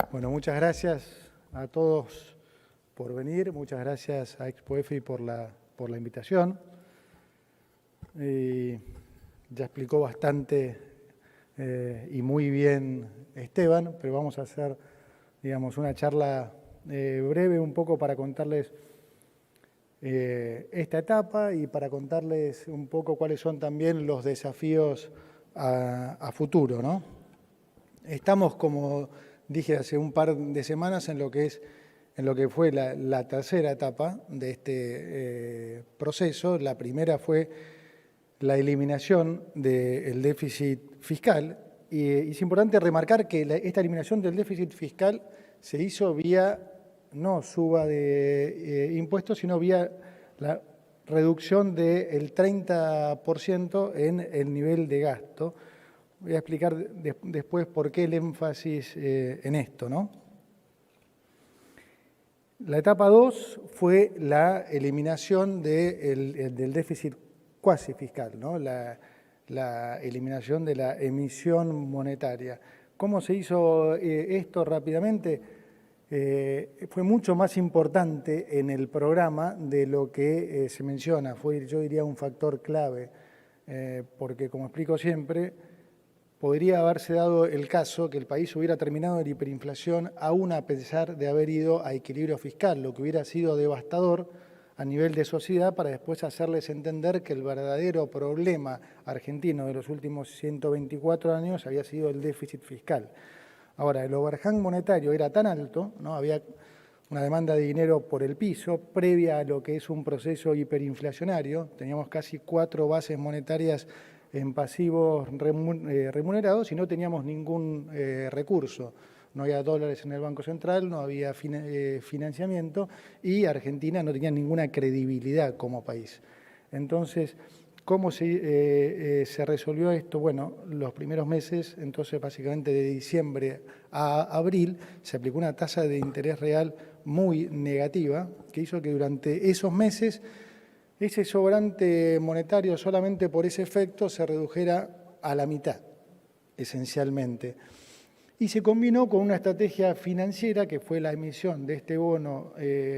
Bueno, muchas gracias a todos por venir, muchas gracias a ExpoEFI por la invitación. Ya explicó bastante y muy bien Esteban, pero vamos a hacer, digamos, una charla breve un poco para contarles esta etapa y para contarles un poco cuáles son también los desafíos a futuro, ¿no? Estamos, como dije hace un par de semanas, en lo que fue la tercera etapa de este proceso. La primera fue la eliminación del déficit fiscal. Y es importante remarcar que esta eliminación del déficit fiscal se hizo vía no suba de impuestos, sino vía la reducción del 30% en el nivel de gasto. Voy a explicar después por qué el énfasis en esto, ¿no? La etapa 2 fue la eliminación del déficit cuasi fiscal, ¿no? La eliminación de la emisión monetaria. ¿Cómo se hizo esto rápidamente? Fue mucho más importante en el programa de lo que se menciona. Fue, yo diría, un factor clave, porque, como explico siempre, podría haberse dado el caso que el país hubiera terminado en hiperinflación aún a pesar de haber ido a equilibrio fiscal, lo que hubiera sido devastador a nivel de sociedad para después hacerles entender que el verdadero problema argentino de los últimos 124 años había sido el déficit fiscal. Ahora, el overhang monetario era tan alto, ¿no? Había una demanda de dinero por el piso, previa a lo que es un proceso hiperinflacionario. Teníamos casi 4 bases monetarias en pasivos remunerados y no teníamos ningún recurso. No había dólares en el Banco Central, no había financiamiento y Argentina no tenía ninguna credibilidad como país. Entonces, ¿cómo se resolvió esto? Bueno, los primeros meses, entonces básicamente de diciembre a abril, se aplicó una tasa de interés real muy negativa que hizo que durante esos meses ese sobrante monetario solamente por ese efecto se redujera a la mitad, esencialmente. Y se combinó con una estrategia financiera que fue la emisión de este bono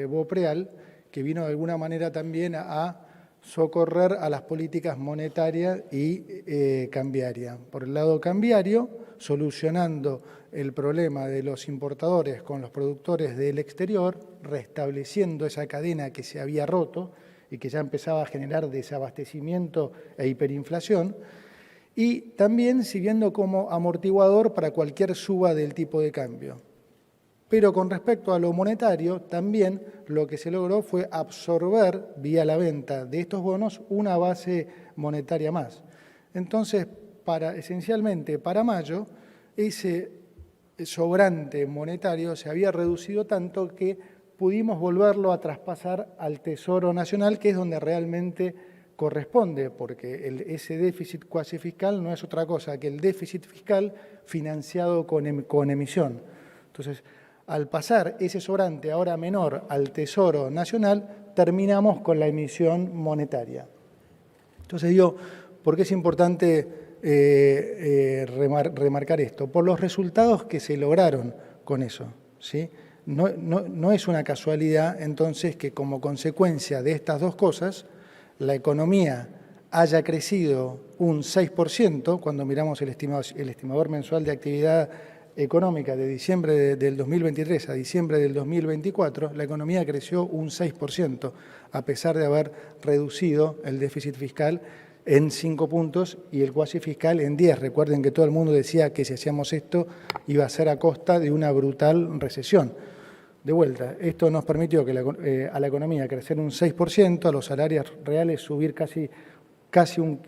BOPREAL, que vino de alguna manera también a socorrer a las políticas monetarias y cambiarias. Por el lado cambiario, solucionando el problema de los importadores con los productores del exterior, restableciendo esa cadena que se había roto y que ya empezaba a generar desabastecimiento e hiperinflación, y también sirviendo como amortiguador para cualquier suba del tipo de cambio. Pero con respecto a lo monetario, también lo que se logró fue absorber, vía la venta de estos bonos, una base monetaria más. Entonces, esencialmente para mayo, ese sobrante monetario se había reducido tanto que pudimos volverlo a traspasar al Tesoro Nacional, que es donde realmente corresponde, porque ese déficit cuasi fiscal no es otra cosa que el déficit fiscal financiado con emisión. Entonces, al pasar ese sobrante ahora menor al Tesoro Nacional, terminamos con la emisión monetaria. Entonces digo, ¿por qué es importante remarcar esto? Por los resultados que se lograron con eso, ¿sí? No es una casualidad, entonces, que como consecuencia de estas dos cosas, la economía haya crecido un 6%, cuando miramos el estimador mensual de actividad económica de diciembre del 2023 a diciembre del 2024, la economía creció un 6%, a pesar de haber reducido el déficit fiscal en 5 puntos y el cuasi fiscal en 10. Recuerden que todo el mundo decía que si hacíamos esto iba a ser a costa de una brutal recesión. De vuelta, esto nos permitió que a la economía crecer un 6%, a los salarios reales subir casi un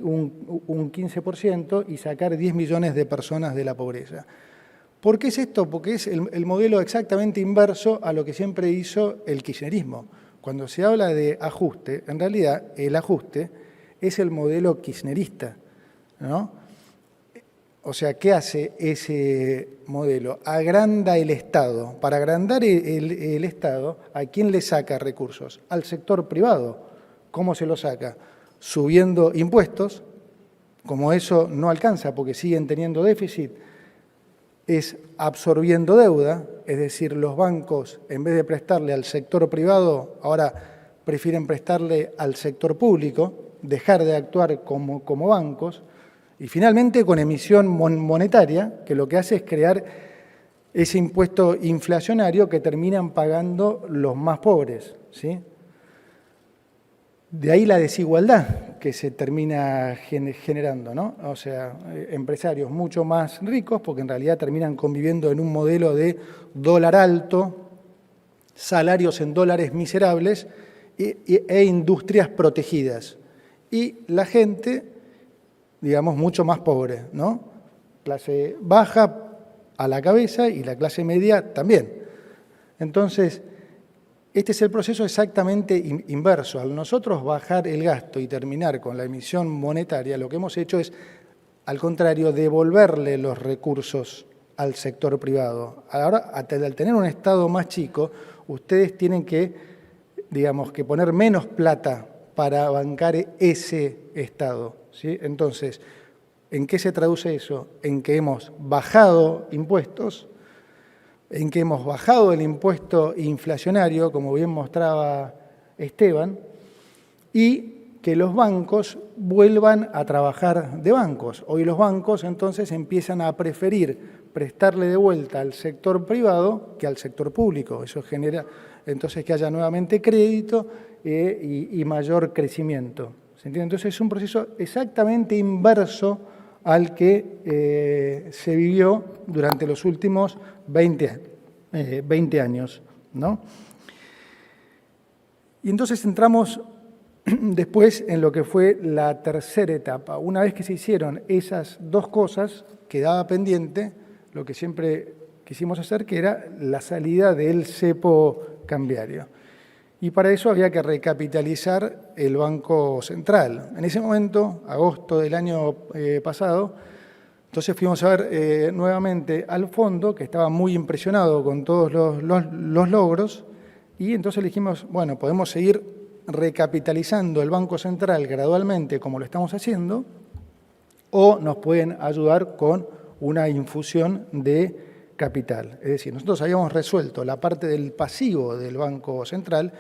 15% y sacar 10 millones de personas de la pobreza. ¿Por qué es esto? Porque es el modelo exactamente inverso a lo que siempre hizo el kirchnerismo. Cuando se habla de ajuste, en realidad el ajuste es el modelo kirchnerista, ¿no? O sea, ¿qué hace ese modelo? Agranda el Estado. Para agrandar el Estado, ¿a quién le saca recursos? Al sector privado. ¿Cómo se lo saca? Subiendo impuestos, como eso no alcanza porque siguen teniendo déficit, es absorbiendo deuda, es decir, los bancos, en vez de prestarle al sector privado, ahora prefieren prestarle al sector público, dejar de actuar como bancos, y finalmente con emisión monetaria, que lo que hace es crear ese impuesto inflacionario que terminan pagando los más pobres, ¿sí? De ahí la desigualdad que se termina generando, ¿no? O sea, empresarios mucho más ricos, porque en realidad terminan conviviendo en un modelo de dólar alto, salarios en dólares miserables e industrias protegidas. Y la gente, digamos, mucho más pobre, ¿no? Clase baja a la cabeza y la clase media también. Entonces, este es el proceso exactamente inverso. Al nosotros bajar el gasto y terminar con la emisión monetaria, lo que hemos hecho es, al contrario, devolverle los recursos al sector privado. Ahora, al tener un Estado más chico, ustedes tienen que, digamos, que poner menos plata para bancar ese Estado, ¿sí? Entonces, ¿en qué se traduce eso? En que hemos bajado impuestos, en que hemos bajado el impuesto inflacionario, como bien mostraba Esteban, y que los bancos vuelvan a trabajar de bancos. Hoy los bancos entonces empiezan a preferir prestarle de vuelta al sector privado que al sector público. Eso genera entonces que haya nuevamente crédito y mayor crecimiento. ¿Se entiende? Entonces es un proceso exactamente inverso al que se vivió durante los últimos 20 años, ¿no? Y entonces entramos después en lo que fue la tercera etapa. Una vez que se hicieron esas dos cosas, quedaba pendiente lo que siempre quisimos hacer, que era la salida del cepo cambiario. Y para eso había que recapitalizar el Banco Central. En ese momento, agosto del año pasado, entonces fuimos a ver nuevamente al fondo, que estaba muy impresionado con todos los logros, y entonces le dijimos, bueno, podemos seguir recapitalizando el Banco Central gradualmente como lo estamos haciendo, o nos pueden ayudar con una infusión de capital. Es decir, nosotros habíamos resuelto la parte del pasivo del Banco Central,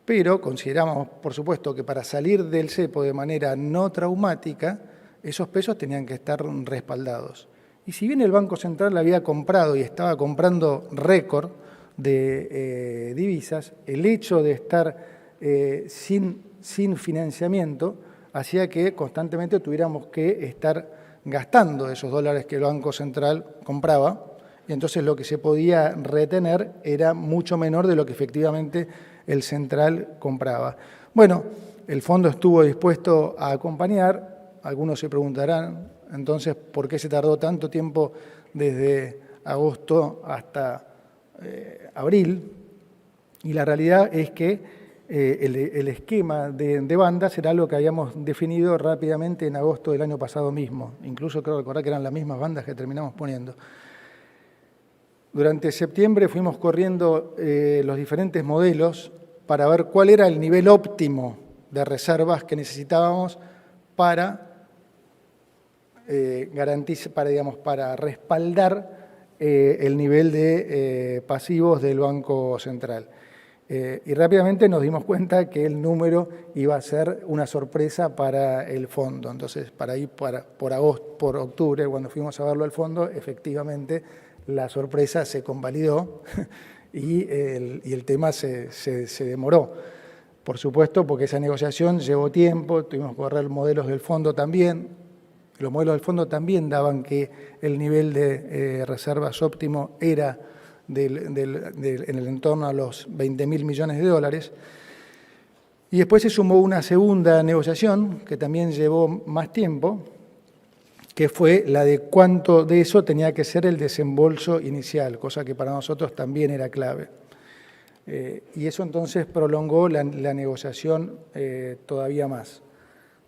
pero consideramos, por supuesto, que para salir del cepo de manera no traumática, esos pesos tenían que estar respaldados. Y si bien el Banco Central había comprado y estaba comprando récord de divisas, el hecho de estar sin financiamiento hacía que constantemente tuviéramos que estar gastando esos dólares que el Banco Central compraba, y entonces lo que se podía retener era mucho menor de lo que efectivamente el central compraba. Bueno, el fondo estuvo dispuesto a acompañar. Algunos se preguntarán, entonces, ¿por qué se tardó tanto tiempo desde agosto hasta abril? Y la realidad es que el esquema de bandas era algo que habíamos definido rápidamente en agosto del año pasado mismo. Incluso creo recordar que eran las mismas bandas que terminamos poniendo. Durante septiembre fuimos corriendo los diferentes modelos para ver cuál era el nivel óptimo de reservas que necesitábamos para garantizar, para respaldar el nivel de pasivos del Banco Central. Y rápidamente nos dimos cuenta que el número iba a ser una sorpresa para el fondo. Entonces, por octubre, cuando fuimos a verlo al fondo, efectivamente la sorpresa se convalidó y el tema se demoró. Por supuesto, porque esa negociación llevó tiempo, tuvimos que correr modelos del fondo también. Los modelos del fondo también daban que el nivel de reservas óptimo era en el entorno a los 20.000 millones de dólares. Y después se sumó una segunda negociación que también llevó más tiempo, que fue la de cuánto de eso tenía que ser el desembolso inicial, cosa que para nosotros también era clave. Y eso entonces prolongó la negociación todavía más.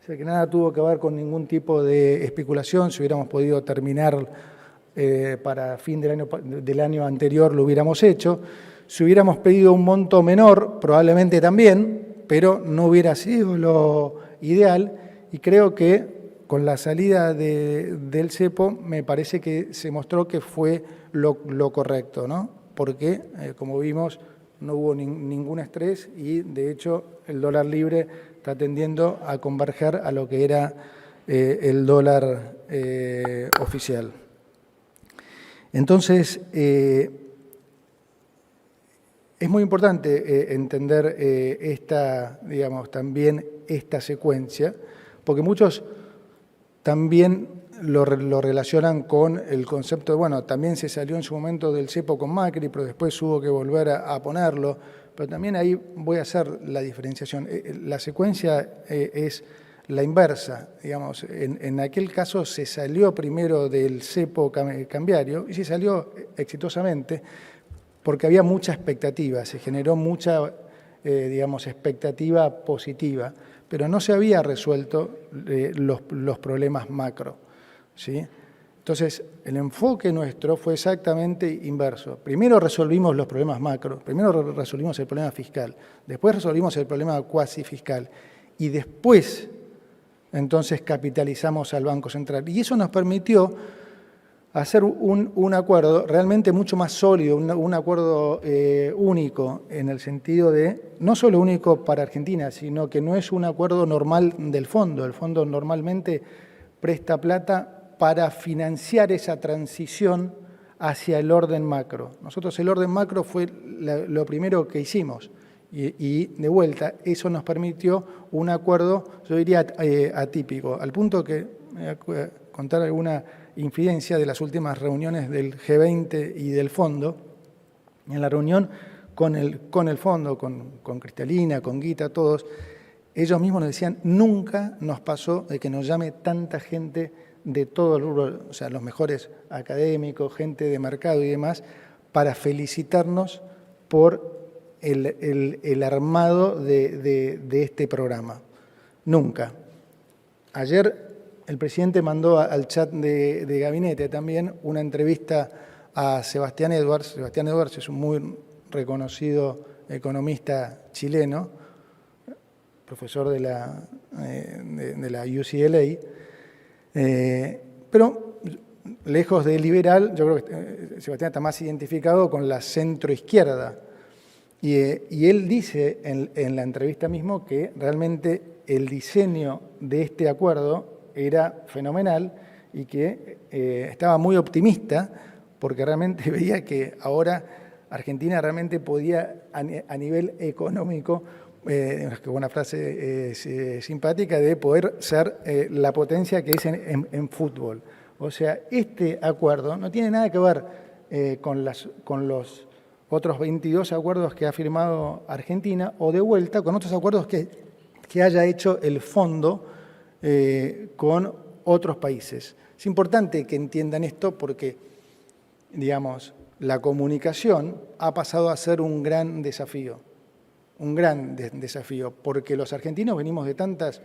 O sea que nada tuvo que ver con ningún tipo de especulación. Si hubiéramos podido terminar para fin del año anterior, lo hubiéramos hecho. Si hubiéramos pedido un monto menor, probablemente también, pero no hubiera sido lo ideal. Y creo que con la salida del cepo me parece que se mostró que fue lo correcto, ¿no? Porque, como vimos, no hubo ningún estrés y, de hecho, el dólar libre está tendiendo a converger a lo que era el dólar oficial. Entonces, es muy importante entender también esta secuencia, porque muchos también lo relacionan con el concepto de, bueno, también se salió en su momento del cepo con Macri, pero después hubo que volver a ponerlo, pero también ahí voy a hacer la diferenciación. La secuencia es la inversa, digamos, en aquel caso se salió primero del cepo cambiario y se salió exitosamente porque había mucha expectativa, se generó mucha, expectativa positiva, pero no se había resuelto los problemas macro, ¿sí? Entonces, el enfoque nuestro fue exactamente inverso. Primero resolvimos los problemas macro, primero resolvimos el problema fiscal, después resolvimos el problema cuasi fiscal y después, entonces, capitalizamos al Banco Central. Y eso nos permitió hacer un acuerdo realmente mucho más sólido, un acuerdo único en el sentido de, no solo único para Argentina, sino que no es un acuerdo normal del fondo. El fondo normalmente presta plata para financiar esa transición hacia el orden macro. Nosotros el orden macro fue lo primero que hicimos y de vuelta eso nos permitió un acuerdo, yo diría atípico, al punto que, voy a contar alguna infidencia de las últimas reuniones del G20 y del fondo. En la reunión con el fondo, con Cristalina, con Guita, todos, ellos mismos nos decían, nunca nos pasó de que nos llame tanta gente de todo el rubro, o sea, los mejores académicos, gente de mercado y demás, para felicitarnos por el armado de este programa. Nunca. Ayer el presidente mandó al chat de gabinete también una entrevista a Sebastián Edwards. Sebastián Edwards es un muy reconocido economista chileno, profesor de la UCLA, pero lejos de liberal, yo creo que Sebastián está más identificado con la centroizquierda. Y él dice en la entrevista mismo que realmente el diseño de este acuerdo era fenomenal y que estaba muy optimista porque realmente veía que ahora Argentina realmente podía, a nivel económico, qué buena frase simpática, de poder ser la potencia que es en fútbol. O sea, este acuerdo no tiene nada que ver con los otros 22 acuerdos que ha firmado Argentina o de vuelta con otros acuerdos que haya hecho el fondo con otros países. Es importante que entiendan esto porque, digamos, la comunicación ha pasado a ser un gran desafío, porque los argentinos venimos de tantas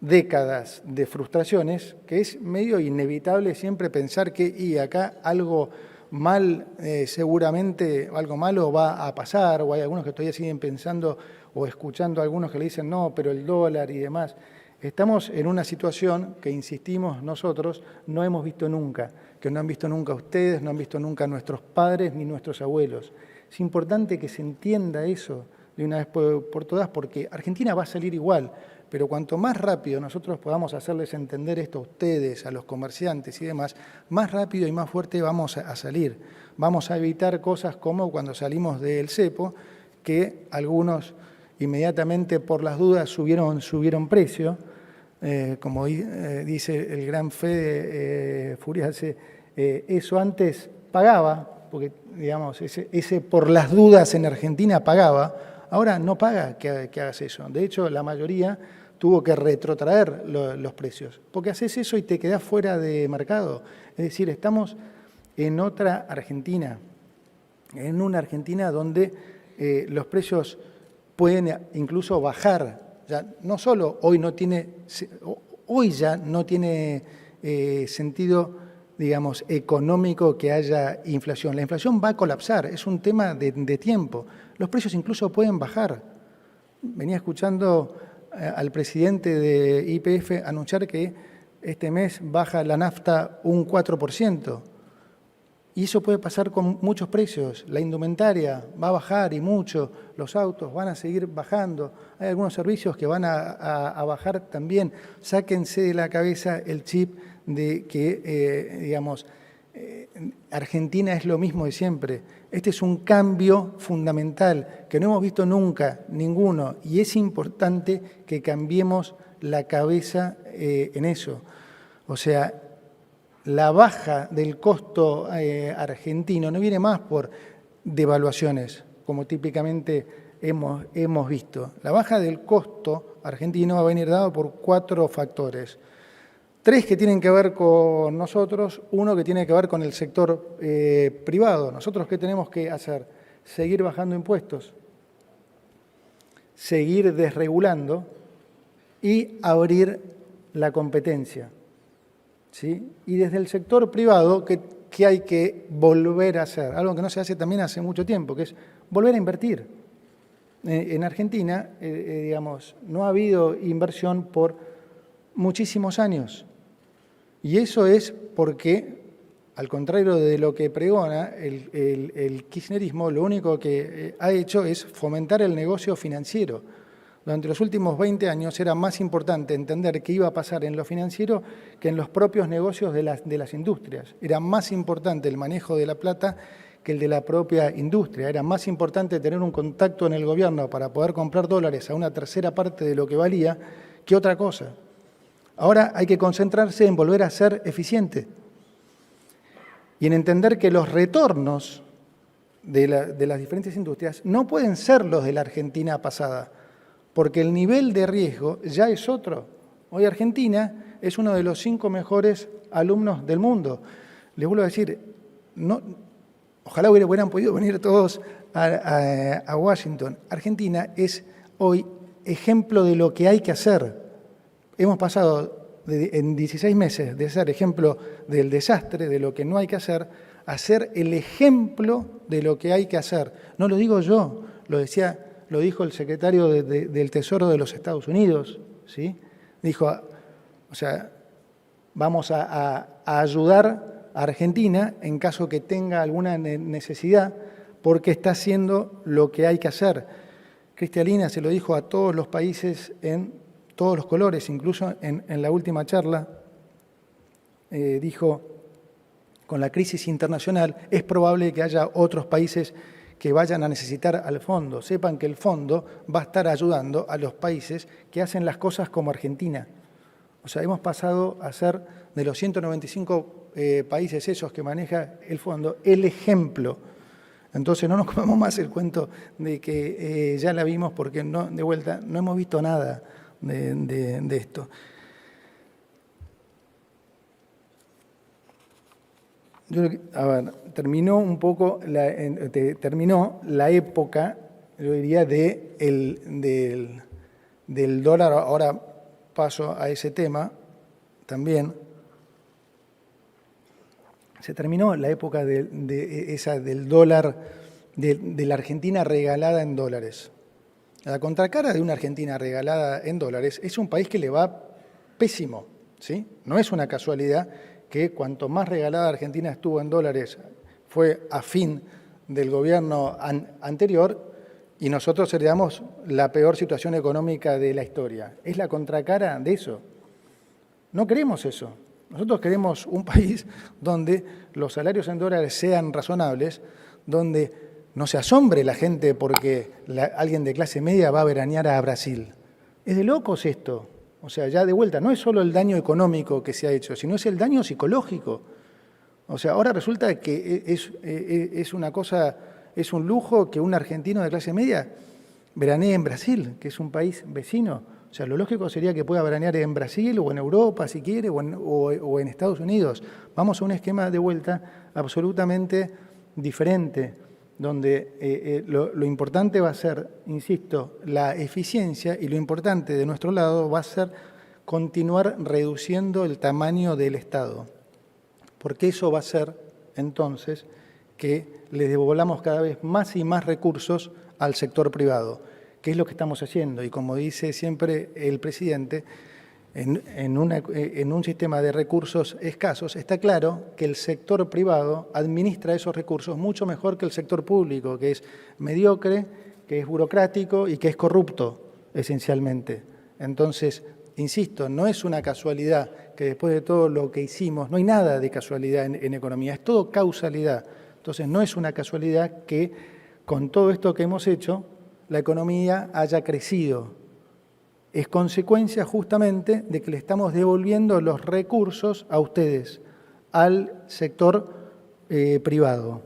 décadas de frustraciones que es medio inevitable siempre pensar que y acá algo mal, seguramente algo malo va a pasar, o hay algunos que todavía siguen pensando o escuchando a algunos que le dicen no, pero el dólar y demás. Estamos en una situación que, insistimos nosotros, no hemos visto nunca, que no han visto nunca ustedes, no han visto nunca nuestros padres ni nuestros abuelos. Es importante que se entienda eso de una vez por todas, porque Argentina va a salir igual, pero cuanto más rápido nosotros podamos hacerles entender esto a ustedes, a los comerciantes y demás, más rápido y más fuerte vamos a salir. Vamos a evitar cosas como cuando salimos del cepo, que algunos inmediatamente por las dudas subieron precio, como dice el gran Fede Furiase, eso antes pagaba, porque digamos, ese por las dudas en Argentina pagaba, ahora no paga que hagas eso. De hecho, la mayoría tuvo que retrotraer los precios, porque haces eso y te quedás fuera de mercado. Es decir, estamos en otra Argentina, en una Argentina donde los precios pueden incluso bajar. Ya no solo hoy ya no tiene sentido, digamos, económico que haya inflación. La inflación va a colapsar, es un tema de tiempo. Los precios incluso pueden bajar. Venía escuchando al presidente de YPF anunciar que este mes baja la nafta un 4%. Y eso puede pasar con muchos precios. La indumentaria va a bajar y mucho, los autos van a seguir bajando. Hay algunos servicios que van a bajar también. Sáquense de la cabeza el chip de que, Argentina es lo mismo de siempre. Este es un cambio fundamental que no hemos visto nunca, ninguno, y es importante que cambiemos la cabeza en eso. O sea, la baja del costo argentino no viene más por devaluaciones, como típicamente hemos visto. La baja del costo argentino va a venir dado por 4 factores. 3 que tienen que ver con nosotros, 1 que tiene que ver con el sector privado. ¿Nosotros qué tenemos que hacer? Seguir bajando impuestos, seguir desregulando y abrir la competencia. ¿Sí? Y desde el sector privado, ¿qué hay que volver a hacer? Algo que no se hace también hace mucho tiempo, que es volver a invertir. En Argentina, no ha habido inversión por muchísimos años. Y eso es porque, al contrario de lo que pregona el kirchnerismo, lo único que ha hecho es fomentar el negocio financiero. Durante los últimos 20 años era más importante entender qué iba a pasar en lo financiero que en los propios negocios de las industrias. Era más importante el manejo de la plata que el de la propia industria. Era más importante tener un contacto en el gobierno para poder comprar dólares a una tercera parte de lo que valía que otra cosa. Ahora hay que concentrarse en volver a ser eficiente y en entender que los retornos de las diferentes industrias no pueden ser los de la Argentina pasada, porque el nivel de riesgo ya es otro. Hoy Argentina es uno de los 5 mejores alumnos del mundo. Les vuelvo a decir, ojalá hubieran podido venir todos a Washington. Argentina es hoy ejemplo de lo que hay que hacer. Hemos pasado en 16 meses de ser ejemplo del desastre, de lo que no hay que hacer, a ser el ejemplo de lo que hay que hacer. No lo digo yo, lo dijo el secretario del Tesoro de los Estados Unidos, ¿sí? Dijo, vamos a ayudar a Argentina en caso que tenga alguna necesidad, porque está haciendo lo que hay que hacer. Cristalina se lo dijo a todos los países en todos los colores, incluso en la última charla, dijo, con la crisis internacional es probable que haya otros países que vayan a necesitar al fondo. Sepan que el fondo va a estar ayudando a los países que hacen las cosas como Argentina. O sea, hemos pasado a ser, de los 195 países esos que maneja el fondo, el ejemplo. Entonces no nos comamos más el cuento de que ya la vimos, porque de vuelta no hemos visto nada de esto. Terminó un poco, terminó la época, yo diría, del dólar. Ahora paso a ese tema también. Se terminó la época del dólar, de la Argentina regalada en dólares. La contracara de una Argentina regalada en dólares es un país que le va pésimo, ¿sí? No es una casualidad que cuanto más regalada Argentina estuvo en dólares fue a fin del gobierno anterior, y nosotros heredamos la peor situación económica de la historia. Es la contracara de eso. No queremos eso. Nosotros queremos un país donde los salarios en dólares sean razonables, donde no se asombre la gente porque alguien de clase media va a veranear a Brasil. Es de locos esto. O sea, ya de vuelta, no es solo el daño económico que se ha hecho, sino es el daño psicológico. O sea, ahora resulta que es una cosa, es un lujo que un argentino de clase media veranee en Brasil, que es un país vecino. O sea, lo lógico sería que pueda veranear en Brasil o en Europa, si quiere, o en Estados Unidos. Vamos a un esquema de vuelta absolutamente diferente, donde lo importante va a ser, insisto, la eficiencia, y lo importante de nuestro lado va a ser continuar reduciendo el tamaño del Estado, porque eso va a ser, entonces, que le devolvamos cada vez más y más recursos al sector privado, que es lo que estamos haciendo. Y como dice siempre el presidente, en un sistema de recursos escasos, está claro que el sector privado administra esos recursos mucho mejor que el sector público, que es mediocre, que es burocrático y que es corrupto, esencialmente. Entonces, insisto, no es una casualidad que después de todo lo que hicimos, no hay nada de casualidad en economía, es todo causalidad. Entonces, no es una casualidad que con todo esto que hemos hecho, la economía haya crecido. Es consecuencia justamente de que le estamos devolviendo los recursos a ustedes, al sector privado.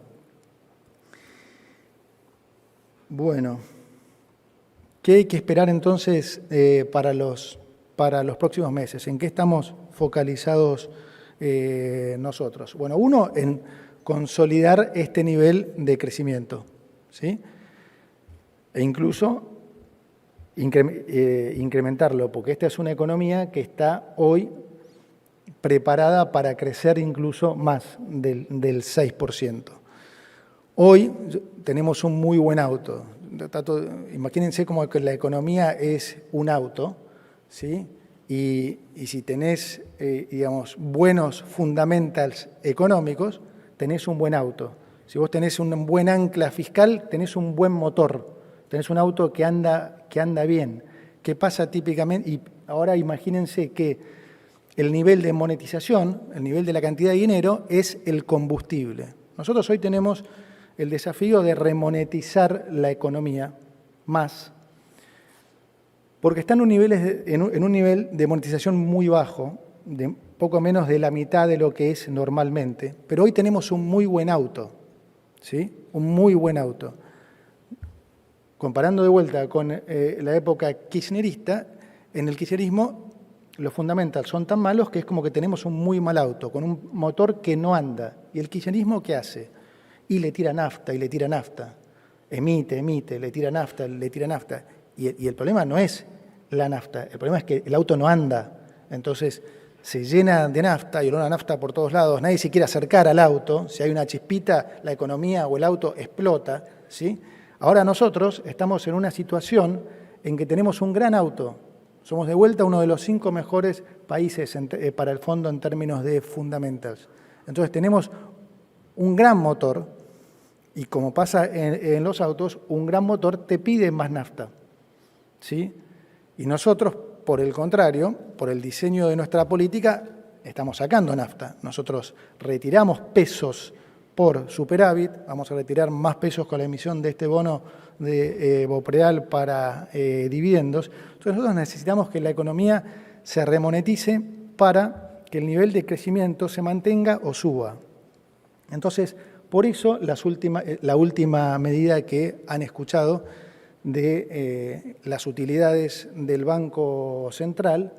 Bueno, ¿qué hay que esperar entonces para los próximos meses? ¿En qué estamos focalizados nosotros? Bueno, uno, en consolidar este nivel de crecimiento, ¿sí? E incluso incrementarlo, porque esta es una economía que está hoy preparada para crecer incluso más del 6%. Hoy tenemos un muy buen auto. Imagínense como que la economía es un auto, ¿sí? Y si tenés, digamos, buenos fundamentals económicos, tenés un buen auto. Si vos tenés un buen ancla fiscal, tenés un buen motor, tenés un auto que anda bien. ¿Qué pasa típicamente? Y ahora imagínense que el nivel de monetización, el nivel de la cantidad de dinero, es el combustible. Nosotros hoy tenemos el desafío de remonetizar la economía más, porque está en un nivel de monetización muy bajo, de poco menos de la mitad de lo que es normalmente, pero hoy tenemos un muy buen auto, ¿sí? Un muy buen auto. Comparando de vuelta con la época kirchnerista, en el kirchnerismo los fundamentals son tan malos que es como que tenemos un muy mal auto, con un motor que no anda. ¿Y el kirchnerismo qué hace? Y le tira nafta, y le tira nafta. Emite, le tira nafta, le tira nafta. Y el problema no es la nafta, el problema es que el auto no anda. Entonces se llena de nafta y olor a nafta por todos lados, nadie se quiere acercar al auto, si hay una chispita, la economía o el auto explota, ¿sí? Ahora nosotros estamos en una situación en que tenemos un gran auto, somos de vuelta uno de los 5 mejores países para el fondo en términos de fundamentals. Entonces tenemos un gran motor y como pasa en los autos, un gran motor te pide más nafta, ¿sí? Y nosotros, por el contrario, por el diseño de nuestra política, estamos sacando nafta. Nosotros retiramos pesos por superávit, vamos a retirar más pesos con la emisión de este bono de Bopreal para dividendos. Entonces nosotros necesitamos que la economía se remonetice para que el nivel de crecimiento se mantenga o suba. Entonces, por eso la última medida que han escuchado de las utilidades del Banco Central,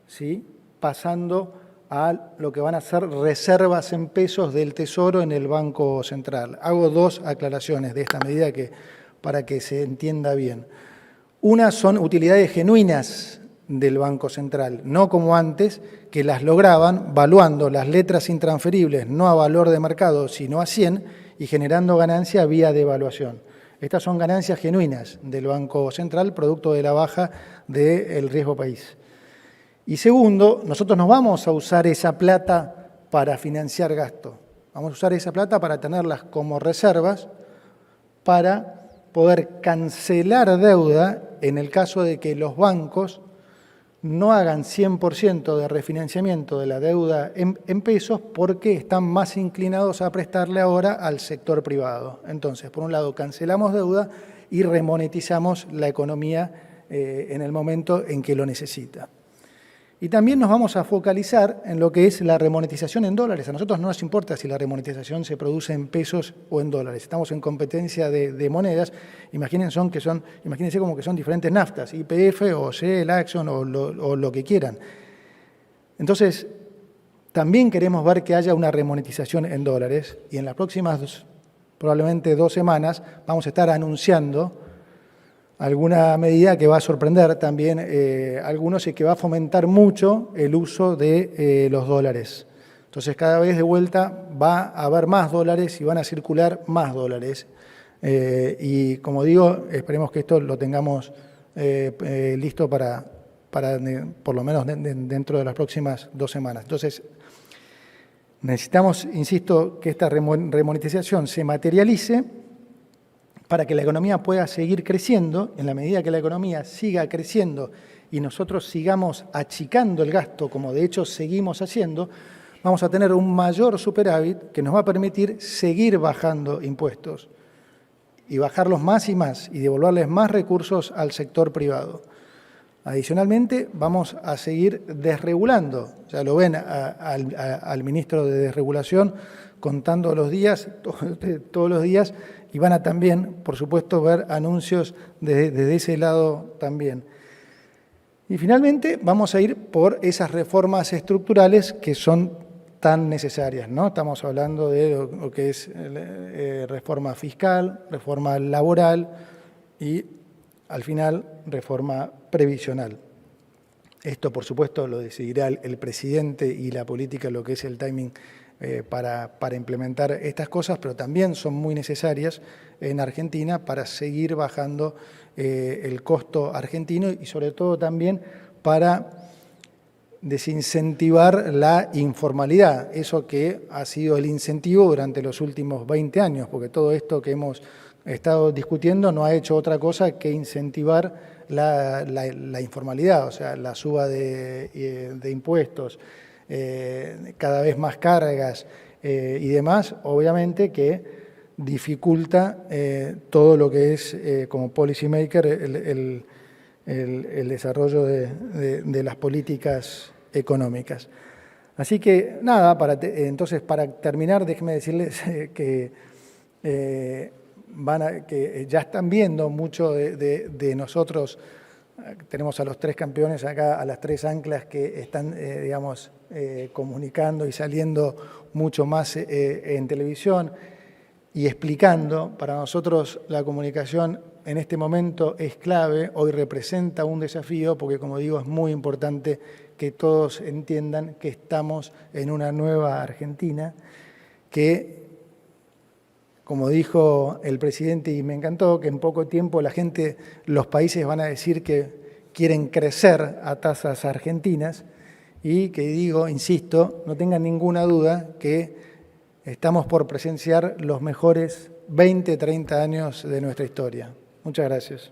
¿sí? Pasando a lo que van a ser reservas en pesos del Tesoro en el Banco Central. Hago 2 aclaraciones de esta medida para que se entienda bien. Una son utilidades genuinas del Banco Central, no como antes, que las lograban valuando las letras intransferibles no a valor de mercado, sino a 100 y generando ganancia vía devaluación. Estas son ganancias genuinas del Banco Central, producto de la baja del riesgo país. Y segundo, nosotros no vamos a usar esa plata para financiar gasto. Vamos a usar esa plata para tenerlas como reservas para poder cancelar deuda en el caso de que los bancos no hagan 100% de refinanciamiento de la deuda en pesos porque están más inclinados a prestarle ahora al sector privado. Entonces, por un lado, cancelamos deuda y remonetizamos la economía en el momento en que lo necesita. Y también nos vamos a focalizar en lo que es la remonetización en dólares. A nosotros no nos importa si la remonetización se produce en pesos o en dólares. Estamos en competencia de monedas. Imagínense como que son diferentes naftas, YPF o Shell, Exxon o lo que quieran. Entonces, también queremos ver que haya una remonetización en dólares y en las próximas probablemente 2 semanas vamos a estar anunciando alguna medida que va a sorprender también a algunos y que va a fomentar mucho el uso de los dólares. Entonces, cada vez de vuelta va a haber más dólares y van a circular más dólares. Y como digo, esperemos que esto lo tengamos listo para por lo menos dentro de las próximas 2 semanas. Entonces, necesitamos, insisto, que esta remonetización se materialice para que la economía pueda seguir creciendo. En la medida que la economía siga creciendo y nosotros sigamos achicando el gasto, como de hecho seguimos haciendo, vamos a tener un mayor superávit que nos va a permitir seguir bajando impuestos y bajarlos más y más y devolverles más recursos al sector privado. Adicionalmente, vamos a seguir desregulando. Ya lo ven al ministro de Desregulación contando los días, todos los días, y van a también, por supuesto, ver anuncios desde ese lado también. Y finalmente vamos a ir por esas reformas estructurales que son tan necesarias, ¿no? Estamos hablando de lo que es reforma fiscal, reforma laboral y, al final, reforma previsional. Esto, por supuesto, lo decidirá el presidente y la política, lo que es el timing para implementar estas cosas, pero también son muy necesarias en Argentina para seguir bajando el costo argentino y, sobre todo, también para desincentivar la informalidad, eso que ha sido el incentivo durante los últimos 20 años, porque todo esto que hemos estado discutiendo no ha hecho otra cosa que incentivar la informalidad, o sea, la suba de impuestos, cada vez más cargas y demás, obviamente que dificulta todo lo que es, como policy maker, el desarrollo de las políticas económicas. Así que, nada, entonces, para terminar, déjenme decirles que ya están viendo mucho de nosotros. Tenemos a los 3 campeones acá, a las 3 anclas que están, digamos, comunicando y saliendo mucho más en televisión y explicando. Para nosotros la comunicación en este momento es clave, hoy representa un desafío porque, como digo, es muy importante que todos entiendan que estamos en una nueva Argentina, que, como dijo el presidente, y me encantó, que en poco tiempo los países van a decir que quieren crecer a tasas argentinas y que digo, insisto, no tengan ninguna duda que estamos por presenciar los mejores 20, 30 años de nuestra historia. Muchas gracias.